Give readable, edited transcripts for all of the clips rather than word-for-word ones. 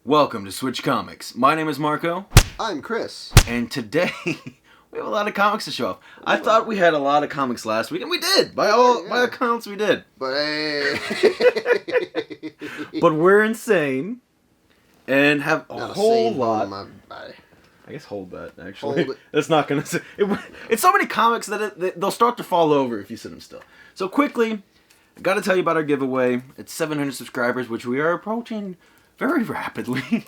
Welcome to Switch Comics. My name is Marco. I'm Chris. And today, we have a lot of comics to show off. I thought we had a lot of comics last week, and we did! By accounts, we did. But hey... But we're insane, and have a Not whole sane lot... on my body. I guess hold that, actually. Hold it. That's not gonna... It's so many comics that they'll start to fall over if you sit them still. So quickly, I gotta tell you about our giveaway. It's 700 subscribers, which we are approaching very rapidly.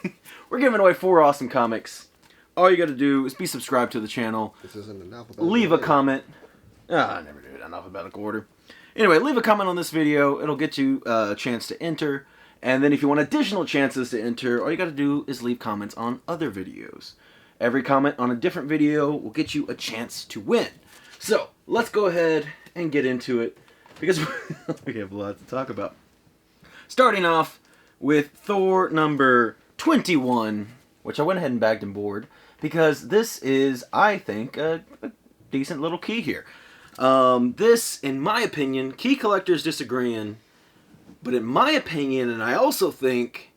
We're giving away 4 awesome comics. All you gotta do is be subscribed to the channel. This isn't an alphabetical Leave a order. comment. I never do it in alphabetical order. Anyway, leave a comment on this video. It'll get you a chance to enter. And then if you want additional chances to enter, all you gotta do is leave comments on other videos. Every comment on a different video will get you a chance to win. So, let's go ahead and get into it, because we have a lot to talk about. Starting off with Thor Number 21, which I went ahead and bagged and board, because this is, I think, a decent little key here. This, in my opinion, key collectors disagreeing, but in my opinion, and I also think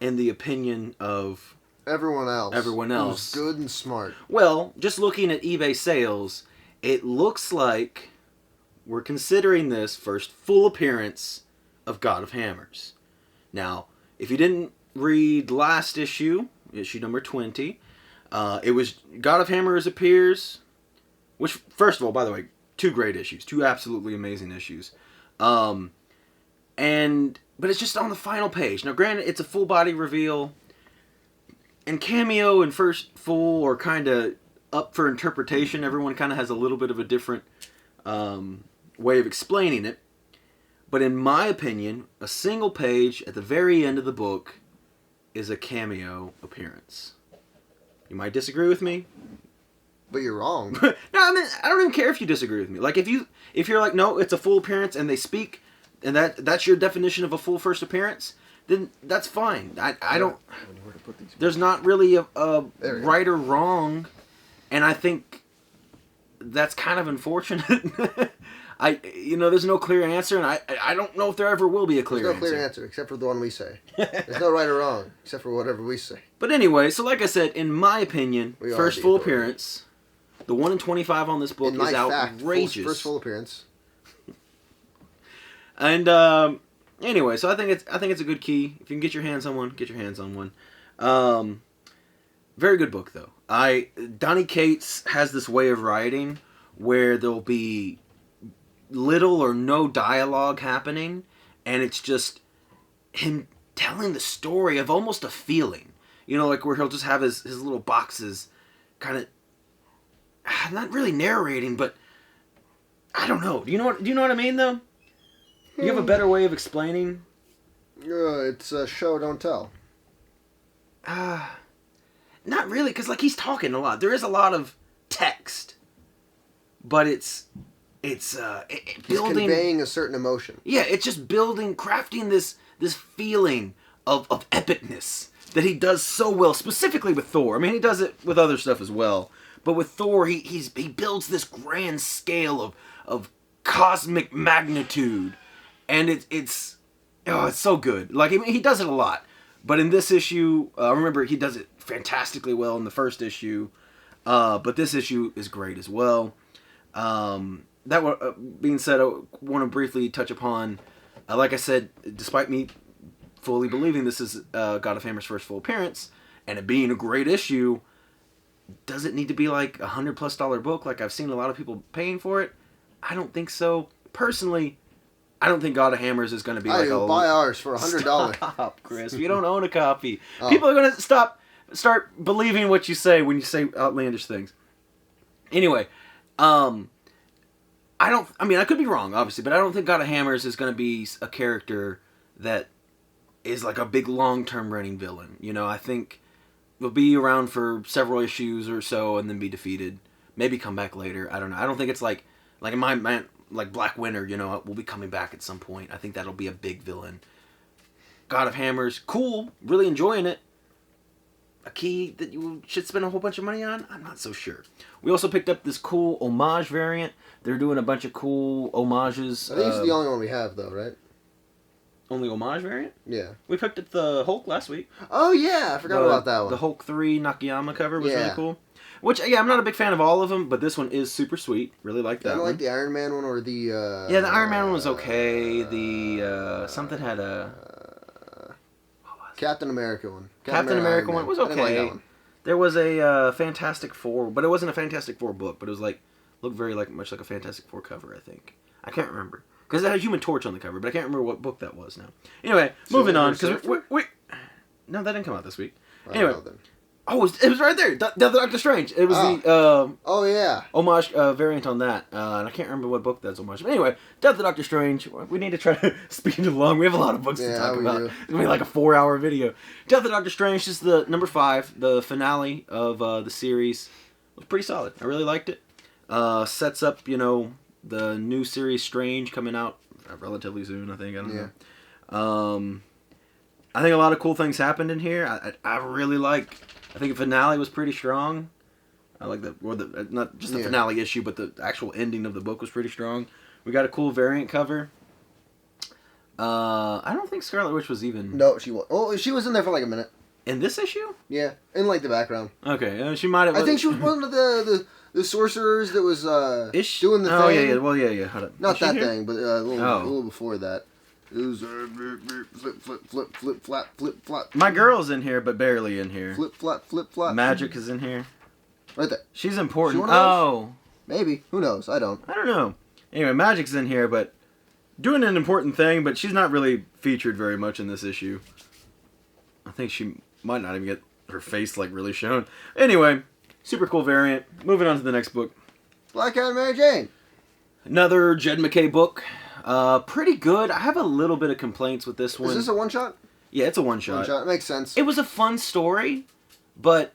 in the opinion of Everyone else. Who's good and smart. Well, just looking at eBay sales, it looks like we're considering this first full appearance of God of Hammers. Now, if you didn't read last issue number 20, it was God of Hammers appears, which, first of all, by the way, 2 great issues, 2 absolutely amazing issues. But it's just on the final page. Now, granted, it's a full body reveal, and Cameo and First Full are kind of up for interpretation. Everyone kind of has a little bit of a different way of explaining it. But in my opinion, a single page at the very end of the book is a cameo appearance. You might disagree with me, but you're wrong. No, I mean, I don't even care if you disagree with me. Like, if you're like, no, it's a full appearance, and they speak, and that's your definition of a full first appearance, then that's fine. I don't. There's not really a right or wrong, and I think that's kind of unfortunate. There's no clear answer, and I don't know if there ever will be a clear answer. There's no clear answer, except for the one we say. There's no right or wrong, except for whatever we say. But anyway, so like I said, in my opinion, first full appearance, the 1 in 25 on this book is outrageous. First full appearance. And anyway, so I think it's a good key. If you can get your hands on one, get your hands on one. Very good book though. Donny Cates has this way of writing where there'll be little or no dialogue happening, and it's just him telling the story of almost a feeling. Like where he'll just have his little boxes kind of not really narrating, but I don't know. Do you know what I mean though? Do you have a better way of explaining? It's a show, don't tell. Not really, because like he's talking a lot. There is a lot of text, but it's building, conveying a certain emotion. Yeah, it's just crafting this feeling of epicness that he does so well, specifically with Thor. I mean, he does it with other stuff as well, but with Thor, he builds this grand scale of cosmic magnitude. And it's so good. Like, I mean, he does it a lot. But in this issue, remember, he does it fantastically well in the first issue. But this issue is great as well. That being said, I want to briefly touch upon, like I said, despite me fully believing this is God of Hammers' first full appearance, and it being a great issue, does it need to be like $100+ book like I've seen a lot of people paying for it? I don't think so. Personally, I don't think God of Hammers is going to be like a... buy ours for $100. Stop, Chris. We don't own a copy. Oh. People are going to start believing what you say when you say outlandish things. Anyway, I could be wrong, obviously, but I don't think God of Hammers is going to be a character that is like a big long-term running villain. I think he'll be around for several issues or so and then be defeated. Maybe come back later. I don't know. I don't think it's like in my mind... Like Black Winter, will be coming back at some point. I think that'll be a big villain. God of Hammers, cool. Really enjoying it. A key that you should spend a whole bunch of money on? I'm not so sure. We also picked up this cool homage variant. They're doing a bunch of cool homages. I think it's the only one we have, though, right? only homage variant. Yeah. We picked up the Hulk last week. Oh yeah, I forgot about that one. The Hulk 3 Nakayama cover was really Yeah. cool. Which, yeah, I'm not a big fan of all of them, but this one is super sweet. Really like that I one. like the Iron Man one or the... Yeah, the Iron Man one was okay. The, something had a... Captain America one. Captain America one was I didn't like okay. that one. There was a Fantastic Four, but it wasn't a Fantastic Four book, but it was like, looked very much like a Fantastic Four cover, I think. I can't remember. Because it had a Human Torch on the cover, but I can't remember what book that was now. Anyway, moving on. Because we no, that didn't come out this week. Anyway. Oh, it was right there. The Doctor Strange. It was the oh yeah, homage variant on that, and I can't remember what book that's homage. But anyway, Death of Doctor Strange. We need to try to speed it along. We have a lot of books to talk about. It's gonna be like a 4-hour video. Death of Doctor Strange is the number 5, the finale of the series. It was pretty solid. I really liked it. Sets up, the new series Strange coming out relatively soon. I think. I don't know. I think a lot of cool things happened in here. I really like. I think the finale was pretty strong. I like not just the finale issue, but the actual ending of the book was pretty strong. We got a cool variant cover. I don't think Scarlet Witch was even... No, she was. Oh, she was in there for like a minute. In this issue? Yeah, in like the background. Okay, she might have... I think she was one of the sorcerers that was doing the thing. Oh, yeah. Well, yeah. Hold on. Not that thing, but a little before that. It was flip, flap. My girl's in here, but barely in here. Flip, flap. Magic is in here. Right there. She's important. Oh. Maybe. Who knows? I don't know. Anyway, Magic's in here, but doing an important thing, but she's not really featured very much in this issue. I think she might not even get her face, really shown. Anyway, super cool variant. Moving on to the next book. Blackout and Mary Jane. Another Jed MacKay book. Pretty good. I have a little bit of complaints with this one. Is this a one-shot? Yeah, it's a one-shot. One-shot. Makes sense. It was a fun story, but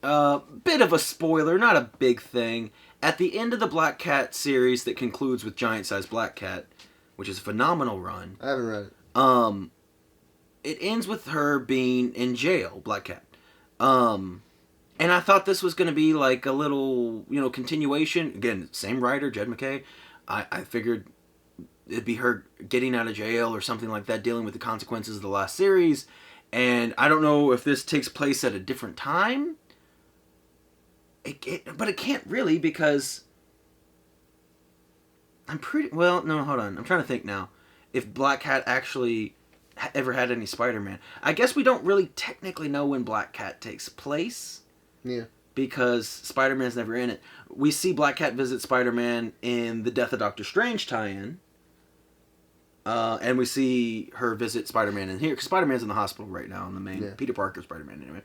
bit of a spoiler, not a big thing. At the end of the Black Cat series that concludes with Giant-Sized Black Cat, which is a phenomenal run. I haven't read it. It ends with her being in jail, Black Cat. And I thought this was going to be like a little, continuation. Again, same writer, Jed MacKay. I figured it'd be her getting out of jail or something like that, dealing with the consequences of the last series. And I don't know if this takes place at a different time. But it can't really, because I'm pretty... Well, no, hold on. I'm trying to think now. If Black Cat actually ever had any Spider-Man. I guess we don't really technically know when Black Cat takes place. Yeah. Because Spider-Man's never in it. We see Black Cat visit Spider-Man in the Death of Doctor Strange tie-in. And we see her visit Spider-Man in here. Because Spider-Man's in the hospital right now in the main... Yeah. Peter Parker Spider-Man, anyway.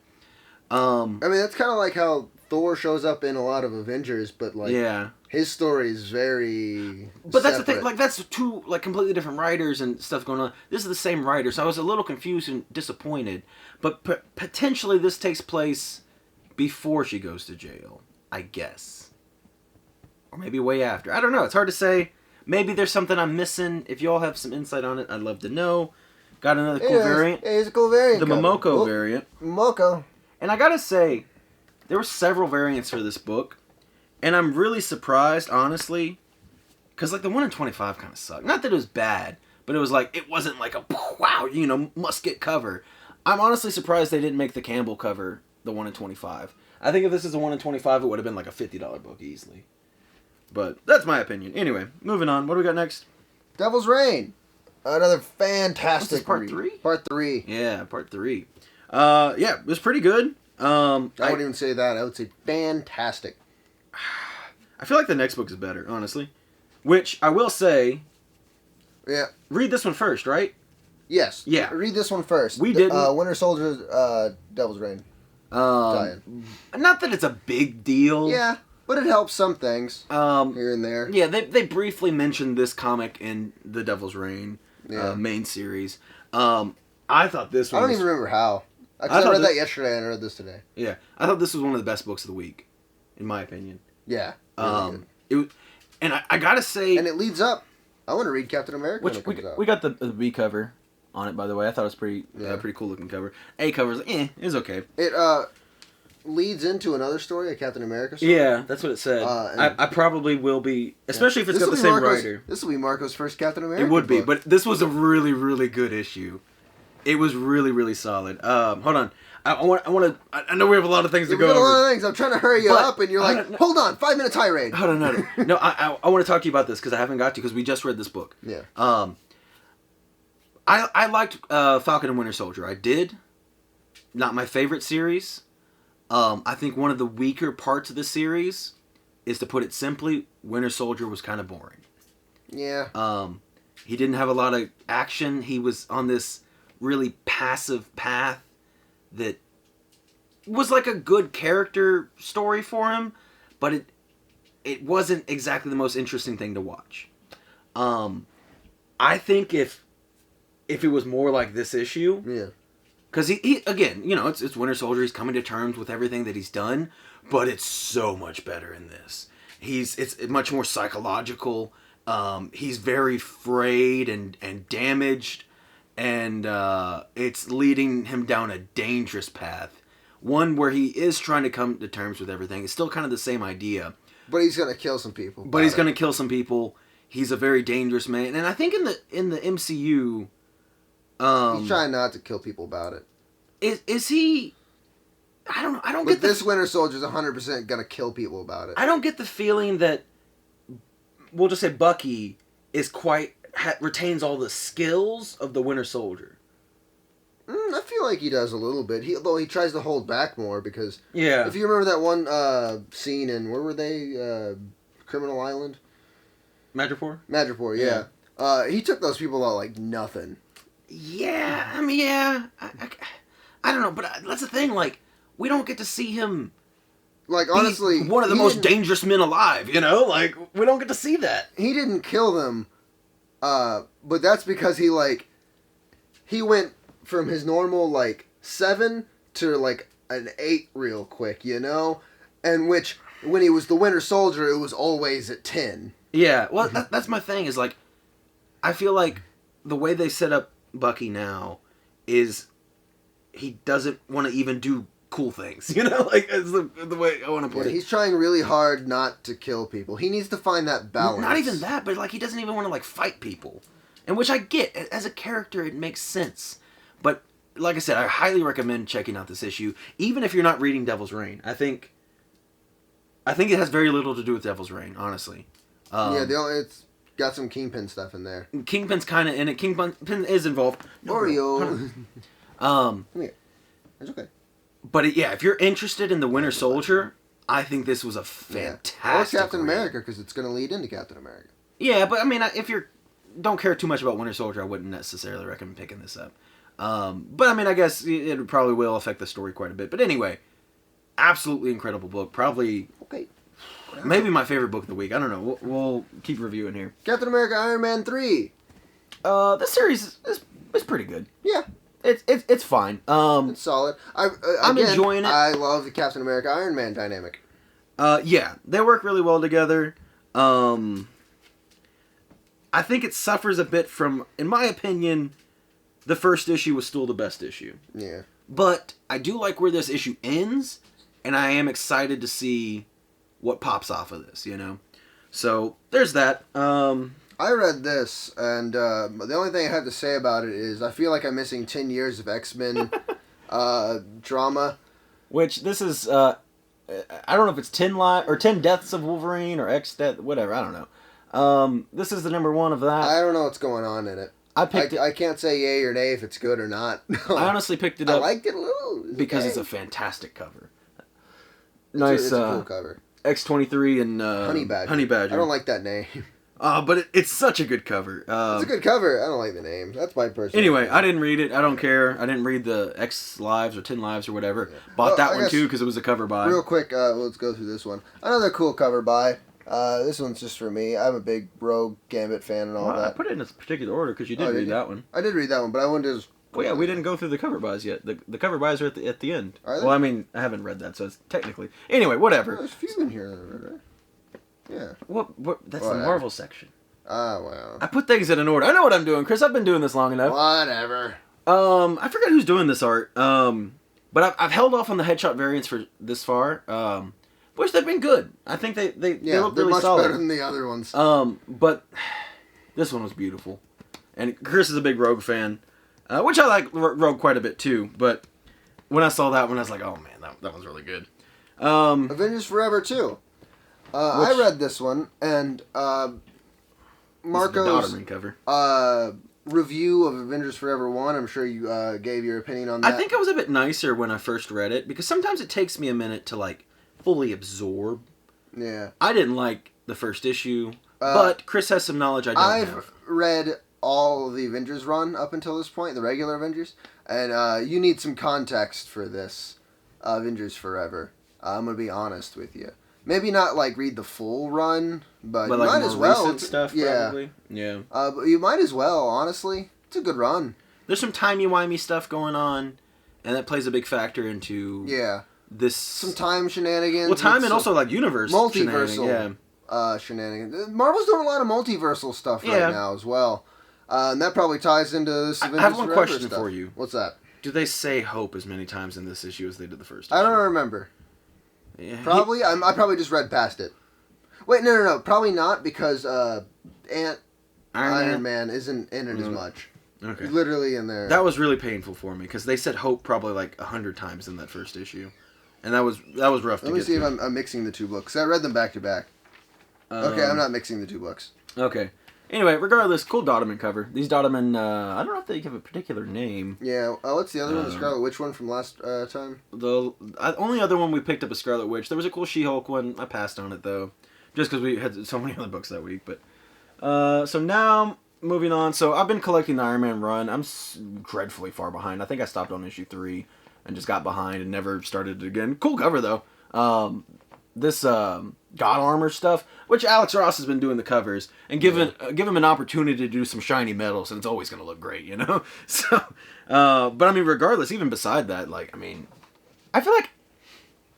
I mean, that's kind of like how Thor shows up in a lot of Avengers, but, his story is very But that's the thing, that's two, completely different writers and stuff going on. This is the same writer, so I was a little confused and disappointed. But potentially this takes place before she goes to jail, I guess. Or maybe way after. I don't know. It's hard to say. Maybe there's something I'm missing. If you all have some insight on it, I'd love to know. Got another cool variant. It is a cool variant. The Momoko variant. Momoko. And I gotta say, there were several variants for this book. And I'm really surprised, honestly. Because, the 1 in 25 kind of sucked. Not that it was bad, but it was it wasn't a, wow, must-get cover. I'm honestly surprised they didn't make the Campbell cover the 1 in 25. I think if this is a 1 in 25, it would have been a $50 book easily. But that's my opinion. Anyway, moving on. What do we got next? Devil's Reign. Another fantastic What's this, part 3? Part 3. Yeah, part 3. Yeah, it was pretty good. I wouldn't even say that. I would say fantastic. I feel like the next book is better, honestly. Which, I will say... Yeah. Read this one first, right? Yes. Yeah. Read this one first. We didn't... Winter Soldier's Devil's Reign. Not that it's a big deal. Yeah, but it helps some things here and there. Yeah, they briefly mentioned this comic in the Devil's Reign main series. I thought this one I don't even remember how. I read that yesterday and I read this today. Yeah, I thought this was one of the best books of the week, in my opinion. Yeah. Really it was, and I gotta say, and it leads up. I want to read Captain America when it comes out. We got the B cover on it, by the way. I thought it was pretty cool looking cover. A cover's it was okay. leads into another story, a Captain America story. Yeah, that's what it said. I probably will be, especially if it's got the same writer. This will be Marco's first Captain America. It would be, book. but this was a really, really good issue. It was really, really solid. Hold on. I know we have a lot of things to go over. A lot of things. I'm trying to hurry you up, and you're like, hold on, 5-minute tirade. Hold on, no. I want to talk to you about this because I haven't got to because we just read this book. Yeah. I liked Falcon and Winter Soldier. I did. Not my favorite series. I think one of the weaker parts of the series is, to put it simply, Winter Soldier was kind of boring. Yeah. He didn't have a lot of action. He was on this really passive path that was like a good character story for him, but it wasn't exactly the most interesting thing to watch. I think if it was more like this issue, yeah, because he again, it's Winter Soldier. He's coming to terms with everything that he's done, but it's so much better in this. It's much more psychological. He's very frayed and damaged. And it's leading him down a dangerous path. One where he is trying to come to terms with everything. It's still kind of the same idea. But he's going to kill some people. He's a very dangerous man. And I think in the MCU... he's trying not to kill people about it. Is he... I don't know. But this Winter Soldier's 100% going to kill people about it. I don't get the feeling that... We'll just say Bucky is retains all the skills of the Winter Soldier. I feel like he does a little bit. Although he tries to hold back more because... Yeah. If you remember that one scene in... Where were they? Criminal Island? Madripoor? Madripoor, yeah. He took those people out like nothing. Yeah. I mean, yeah. I don't know, but that's the thing. Like, we don't get to see him... Like, honestly... one of the most dangerous men alive, Like, we don't get to see that. He didn't kill them... but that's because he went from his normal 7 to an 8 real quick, and which when he was the Winter Soldier, it was always at 10. Yeah, well, that's my thing is I feel like the way they set up Bucky now is he doesn't want to even do cool things, it's the way I want to put it. He's trying really hard not to kill people. He needs to find that balance. Not even that, but he doesn't even want to fight people. And which I get. As a character, it makes sense. But, like I said, I highly recommend checking out this issue. Even if you're not reading Devil's Reign. I think it has very little to do with Devil's Reign, honestly. It's got some Kingpin stuff in there. Kingpin's kind of in it. Kingpin is involved. Oreo. Come here. It's okay. But, if you're interested in the Winter Soldier, I think this was a fantastic Or Captain America, because it's going to lead into Captain America. Yeah, but, I mean, if you don't care too much about Winter Soldier, I wouldn't necessarily recommend picking this up. But, I mean, I guess it probably will affect the story quite a bit. But anyway, absolutely incredible book. Probably, maybe my favorite book of the week. I don't know. We'll keep reviewing here. Captain America Iron Man 3. This series is pretty good. Yeah. It's fine. It's solid. I'm enjoying it. I love the Captain America Iron Man dynamic. Yeah, they work really well together. I think it suffers a bit from, in my opinion, the first issue was still the best issue. Yeah. But I do like where this issue ends, and I am excited to see what pops off of this, So, there's that. I read this, and the only thing I have to say about it is I feel like I'm missing 10 years of X-Men drama. Which, this is, I don't know if it's 10 Deaths of Wolverine, or X-Death, whatever, I don't know. This is the number 1 of that. I don't know what's going on in it. I can't say yay or nay if it's good or not. I honestly picked it up. I liked it a little. Because it's a fantastic cover. It's a cool cover. X-23 and Honey Badger. I don't like that name. But it's such a good cover. It's a good cover. I don't like the name. That's my personal Anyway, opinion. I didn't read it. I don't care. I didn't read the X Lives or 10 Lives or whatever. Yeah. Bought that one too because it was a cover by. Real quick, let's go through this one. Another cool cover by. This one's just for me. I'm a big Rogue Gambit fan and all that. I put it in a particular order because you did read that one. I did read that one, but I wanted to just... Well, yeah, we didn't go through the cover buys yet. The cover buys are at the end. Are they? Well, I mean, I haven't read that, so it's technically... Anyway, whatever. There's a few in here. Yeah. What? That's the Marvel section. Ah, well. I put things in an order. I know what I'm doing, Chris. I've been doing this long enough. Whatever. I forget who's doing this art. But I've held off on the headshot variants for this far, which they've been good. I think they look really much solid. better than the other ones. But this one was beautiful. And Chris is a big Rogue fan, which I like Rogue quite a bit too. But when I saw that one, I was like, oh man, that one's really good. Avengers Forever too. I read this one, and Marco's cover. Review of Avengers Forever 1, I'm sure you gave your opinion on that. I think I was a bit nicer when I first read it, because sometimes it takes me a minute to, like, fully absorb. Yeah. I didn't like the first issue, but Chris has some knowledge I don't have. I've read all of the Avengers run up until this point, the regular Avengers, and you need some context for this Avengers Forever. I'm going to be honest with you. Maybe not, like, read the full run, but you like might more as well. Recent stuff, probably. Yeah. But you might as well, honestly. It's a good run. There's some timey-wimey stuff going on, and that plays a big factor into this... Some time shenanigans. Well, time and also, like, universe multiversal shenanigans. Marvel's doing a lot of multiversal stuff right now as well. And that probably ties into this Avengers I have one Forever question stuff. for you. What's that? Do they say hope as many times in this issue as they did the first issue? I don't remember. Yeah, probably. I probably just read past it. Wait, no. Probably not, because Iron Man isn't in it as much. Okay. He's literally in there. That was really painful for me, because they said hope probably like 100 times in that first issue. And that was rough to get. Let me see if I'm mixing the two books. I read them back to back. Okay, I'm not mixing the two books. Okay. Anyway, regardless, cool Dotterman cover. These Dotterman, I don't know if they give a particular name. Yeah. What's the other one? The Scarlet Witch one from last time? The only other one we picked up is Scarlet Witch. There was a cool She-Hulk one. I passed on it, though. Just because we had so many other books that week. But so now, moving on. So I've been collecting the Iron Man run. I'm dreadfully far behind. I think I stopped on issue 3 and just got behind and never started it again. Cool cover, though. This God Armor stuff, which Alex Ross has been doing the covers, and give him an opportunity to do some shiny metals, and it's always going to look great, you know? So, but I mean, regardless, even beside that, like, I mean, I feel like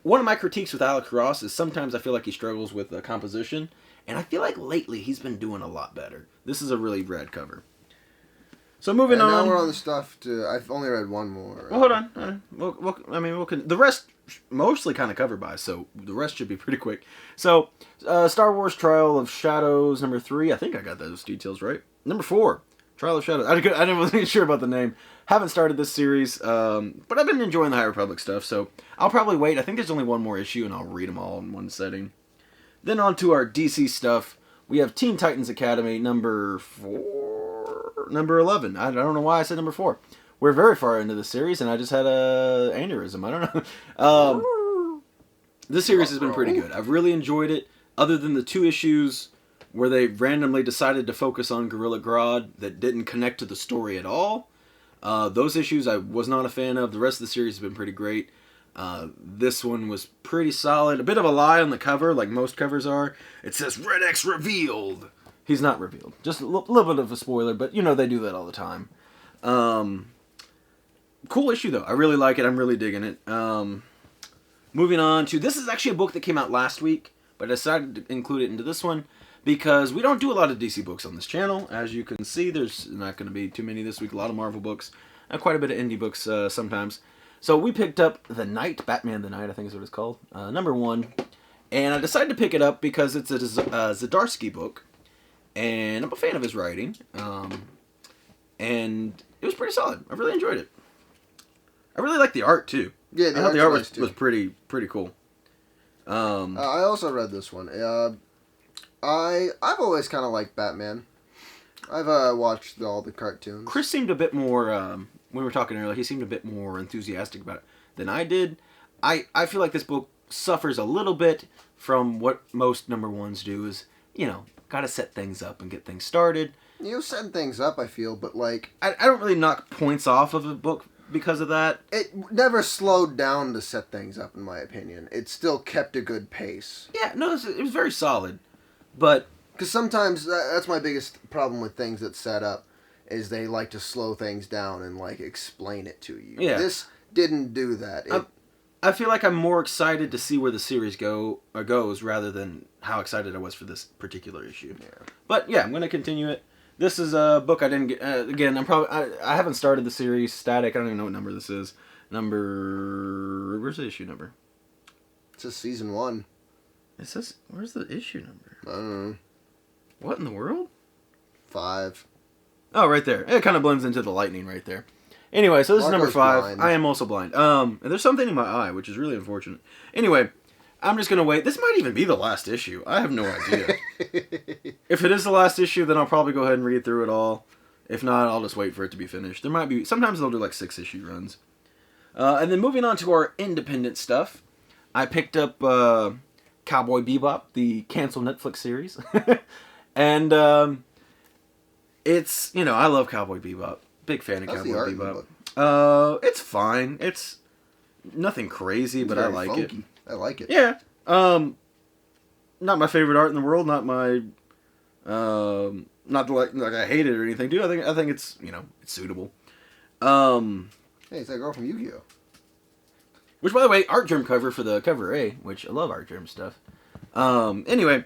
one of my critiques with Alex Ross is sometimes I feel like he struggles with composition, and I feel like lately he's been doing a lot better. This is a really rad cover. So moving on. Now we're on the stuff to. I've only read one more. Well, hold on. The rest mostly kind of covered by, so the rest should be pretty quick. So, Star Wars Trial of Shadows number 3. I think I got those details right. Number 4, Trial of Shadows. I wasn't sure about the name. Haven't started this series, but I've been enjoying the High Republic stuff, so I'll probably wait. I think there's only one more issue, and I'll read them all in one setting. Then on to our DC stuff. We have Teen Titans Academy number 11. I don't know why I said number 4. We're very far into the series, and I just had a aneurysm. I don't know. This series has been pretty good. I've really enjoyed it, other than the 2 issues where they randomly decided to focus on Gorilla Grodd that didn't connect to the story at all. Those issues I was not a fan of. The rest of the series has been pretty great. This one was pretty solid. A bit of a lie on the cover, like most covers are. It says, Red X revealed. He's not revealed. Just a little bit of a spoiler, but you know they do that all the time. Cool issue, though. I really like it. I'm really digging it. Moving on to... This is actually a book that came out last week, but I decided to include it into this one because we don't do a lot of DC books on this channel. As you can see, there's not going to be too many this week. A lot of Marvel books and quite a bit of indie books sometimes. So we picked up The Knight, Batman the Knight, I think is what it's called, number 1. And I decided to pick it up because it's a Zdarsky book, and I'm a fan of his writing. And it was pretty solid. I really enjoyed it. I really like the art too. Yeah, I thought the art was pretty cool. I also read this one. I've always kind of liked Batman. I've watched all the cartoons. Chris seemed a bit more, when we were talking earlier, he seemed a bit more enthusiastic about it than I did. I feel like this book suffers a little bit from what most number 1s do is, you know, gotta set things up and get things started. You set things up, I feel, but like... I don't really knock points off of a book because of that. It never slowed down to set things up, in my opinion. It still kept a good pace. Yeah, no, it was very solid. But... Because sometimes, that's my biggest problem with things that set up, is they like to slow things down and, like, explain it to you. Yeah. This didn't do that. I feel like I'm more excited to see where the series goes rather than how excited I was for this particular issue. Yeah. But, yeah, I'm going to continue it. This is a book I didn't get... again, I haven't started the series. Static, I don't even know what number this is. Where's the issue number? It says season 1. It says, where's the issue number? I don't know. What in the world? 5. Oh, right there. It kind of blends into the lightning right there. Anyway, so this is number 5. Blind. I am also blind. And there's something in my eye, which is really unfortunate. Anyway, I'm just going to wait. This might even be the last issue. I have no idea. If it is the last issue, then I'll probably go ahead and read through it all. If not, I'll just wait for it to be finished. There might be... Sometimes they'll do like 6-issue runs. And then moving on to our independent stuff, I picked up Cowboy Bebop, the canceled Netflix series. And it's... You know, I love Cowboy Bebop. Big fan of Cowboy Bebop. It's fine. It's nothing crazy, but I like funky. It. I like it. Yeah. Not my favorite art in the world. Not my... not like I hate it or anything, dude. I think it's, you know, it's suitable. Hey, it's that girl from Yu-Gi-Oh! Which, by the way, art germ cover for the cover A, which I love art germ stuff. Anyway,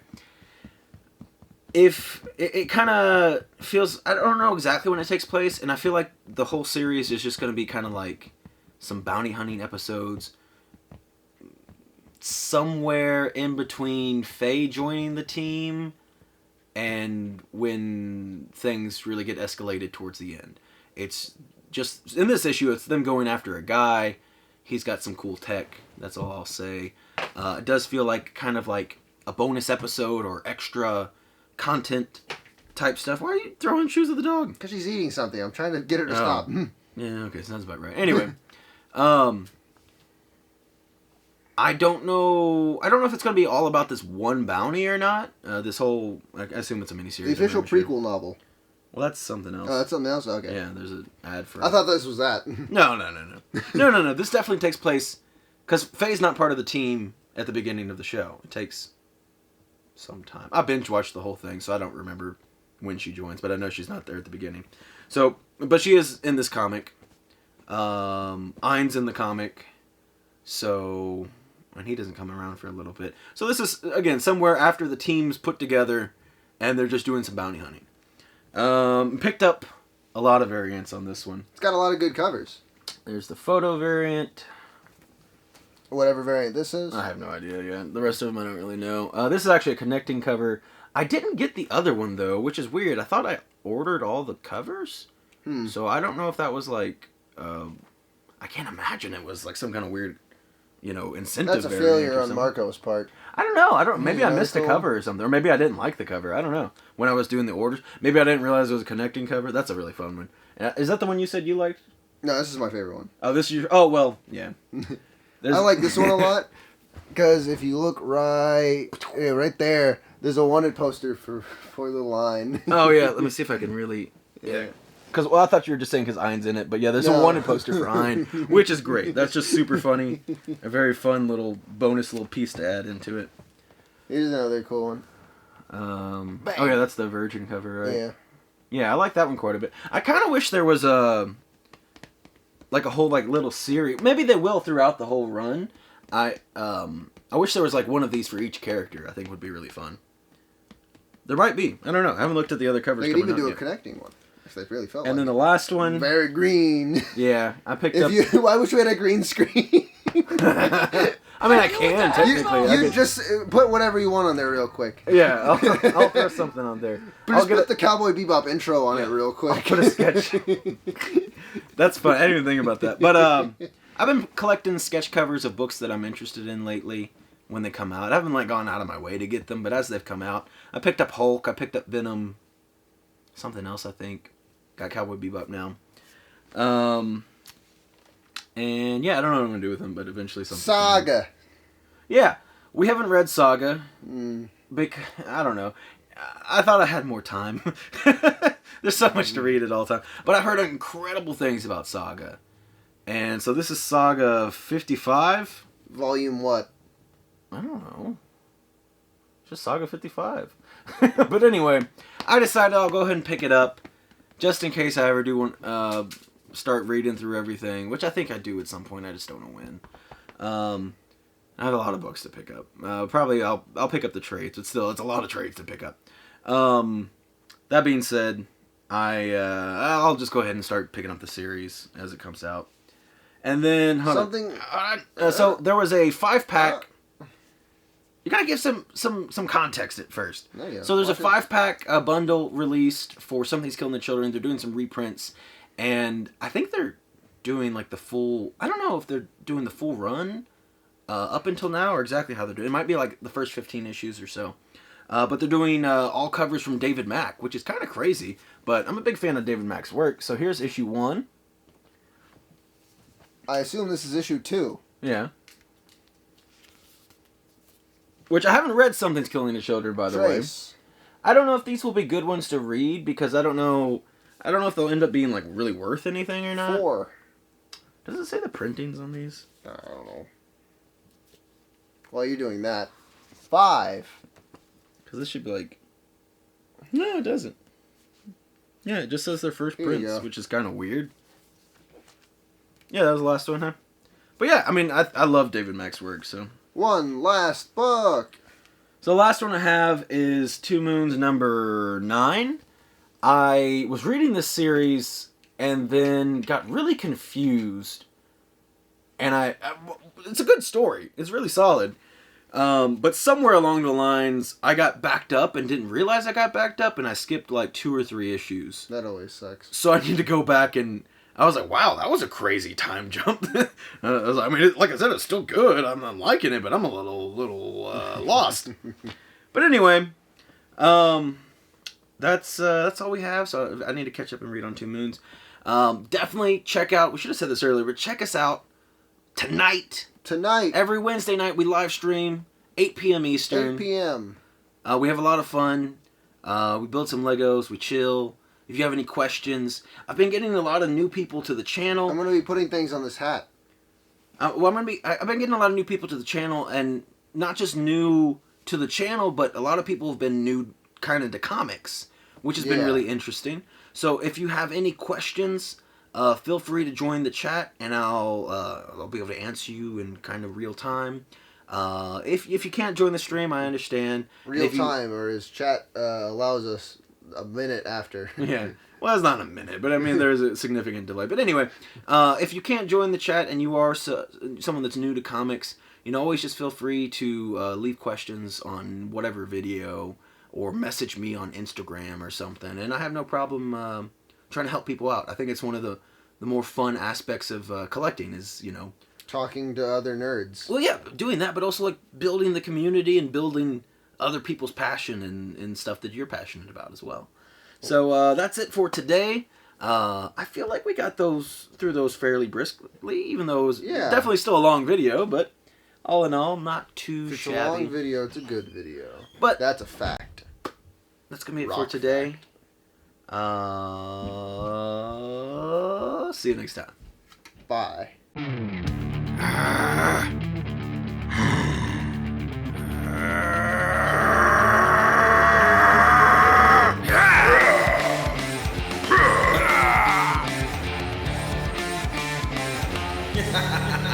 if it kind of feels, I don't know exactly when it takes place, and I feel like the whole series is just going to be kind of like some bounty hunting episodes somewhere in between Faye joining the team and when things really get escalated towards the end. It's just, in this issue, it's them going after a guy. He's got some cool tech. That's all I'll say. It does feel like kind of like a bonus episode or extra content type stuff. Why are you throwing shoes at the dog? Because she's eating something. I'm trying to get her to stop. Yeah, okay, sounds about right. Anyway, I don't know if it's going to be all about this one bounty or not. This whole, I assume it's a miniseries. The official prequel novel. Well, that's something else. Oh, that's something else? Okay. Yeah, there's an ad for... I thought this was that. No. This definitely takes place... Because Faye's not part of the team at the beginning of the show. It takes some time. I binge-watched the whole thing, so I don't remember when she joins, but I know she's not there at the beginning. So, but she is in this comic. Ein's in the comic. So... And he doesn't come around for a little bit. So this is, again, somewhere after the team's put together, and they're just doing some bounty hunting. Picked up a lot of variants on this one. It's got a lot of good covers. There's the photo variant. Whatever variant this is. I have no idea yet. The rest of them I don't really know. This is actually a connecting cover. I didn't get the other one, though, which is weird. I thought I ordered all the covers. So I don't know if that was like... I can't imagine it was like some kind of weird... You know, incentive. That's a failure on Marco's part. I don't know. Maybe I missed a cover or something, or maybe I didn't like the cover. I don't know. When I was doing the orders, maybe I didn't realize it was a connecting cover. That's a really fun one. Is that the one you said you liked? No, this is my favorite one. Oh, this is your... Oh, well, yeah. I like this one a lot because if you look right there, there's a wanted poster for Little Ein. Oh yeah, let me see if I can really. Yeah. Because, well, I thought you were just saying because Ein's in it, but yeah, there's a wanted poster for Ein, which is great. That's just super funny. A very fun little bonus little piece to add into it. Here's another cool one. Oh yeah, that's the Virgin cover, right? Yeah. Yeah, I like that one quite a bit. I kind of wish there was a whole like little series. Maybe they will throughout the whole run. I wish there was like one of these for each character. I think would be really fun. There might be. I don't know. I haven't looked at the other covers. They could even do a connecting one. If they really felt and like then the last one... Very green. Yeah, I picked up... Why wish we had a green screen? I mean, I can, technically. You just put whatever you want on there real quick. Yeah, I'll throw something on there. Just put the Cowboy Bebop intro on it real quick. I'll put a sketch. That's fun. I didn't even think about that. But I've been collecting sketch covers of books that I'm interested in lately when they come out. I haven't like gone out of my way to get them, but as they've come out, I picked up Hulk, I picked up Venom, something else I think. Got Cowboy Bebop now. And yeah, I don't know what I'm going to do with them, but eventually something. Saga. Yeah, we haven't read Saga. I don't know. I thought I had more time. There's so much to read at all time. But I heard incredible things about Saga. And so this is Saga 55. Volume what? I don't know. Just Saga 55. But anyway, I decided I'll go ahead and pick it up. Just in case I ever do want start reading through everything, which I think I do at some point. I just don't know when. I have a lot of books to pick up. Probably I'll pick up the trades, but still, it's a lot of trades to pick up. That being said, I'll just go ahead and start picking up the series as it comes out. And then so there was a 5-pack. You gotta give some context at first. So there's a 5-pack bundle released for Something's Killing the Children. They're doing some reprints, and I think they're doing like the full. I don't know if they're doing the full run up until now or exactly how they're doing. It might be like the first 15 issues or so. But they're doing all covers from David Mack, which is kind of crazy. But I'm a big fan of David Mack's work. So here's issue 1. I assume this is issue 2. Yeah. Which I haven't read Something's Killing the Children, by the way. I don't know if these will be good ones to read because I don't know if they'll end up being like really worth anything or not. 4. Does it say the printings on these? I don't know. While you're doing that, 5. Because this should be like... No, it doesn't. Yeah, it just says their first prints, which is kind of weird. Yeah, that was the last one, huh? But yeah, I mean, I love David Mack's work, so... One last book. So the last one I have is Two Moons number 9. I was reading this series and then got really confused. And it's a good story. It's really solid. But somewhere along the lines, I got backed up and didn't realize I got backed up, and I skipped like 2 or 3 issues. That always sucks. So I need to go back, and I was like, wow, that was a crazy time jump. Like I said, it's still good. I'm liking it, but I'm a little lost. But anyway, that's all we have. So I need to catch up and read on Two Moons. Definitely check out. We should have said this earlier, but check us out tonight. Every Wednesday night we live stream 8 p.m. Eastern. 8 p.m. We have a lot of fun. We build some Legos. We chill. If you have any questions, I've been getting a lot of new people to the channel. I'm going to be putting things on this hat. I've been getting a lot of new people to the channel, and not just new to the channel, but a lot of people have been new kind of to comics, which has been really interesting. So if you have any questions, feel free to join the chat, and I'll be able to answer you in kind of real time. If you can't join the stream, I understand. Real time, or as chat allows us a minute after. Yeah. Well, it's not a minute, but I mean, there's a significant delay. But anyway, if you can't join the chat and you are someone that's new to comics, always just feel free to leave questions on whatever video or message me on Instagram or something. And I have no problem trying to help people out. I think it's one of the more fun aspects of collecting is, talking to other nerds. Well, yeah, doing that, but also like building the community and building other people's passion and stuff that you're passionate about as well. So that's it for today. I feel like we got through those fairly briskly, even though it was definitely still a long video, but all in all, not too shabby. It's a long video, it's a good video. But that's a fact. That's going to be it for today. See you next time. Bye. Ha ha ha!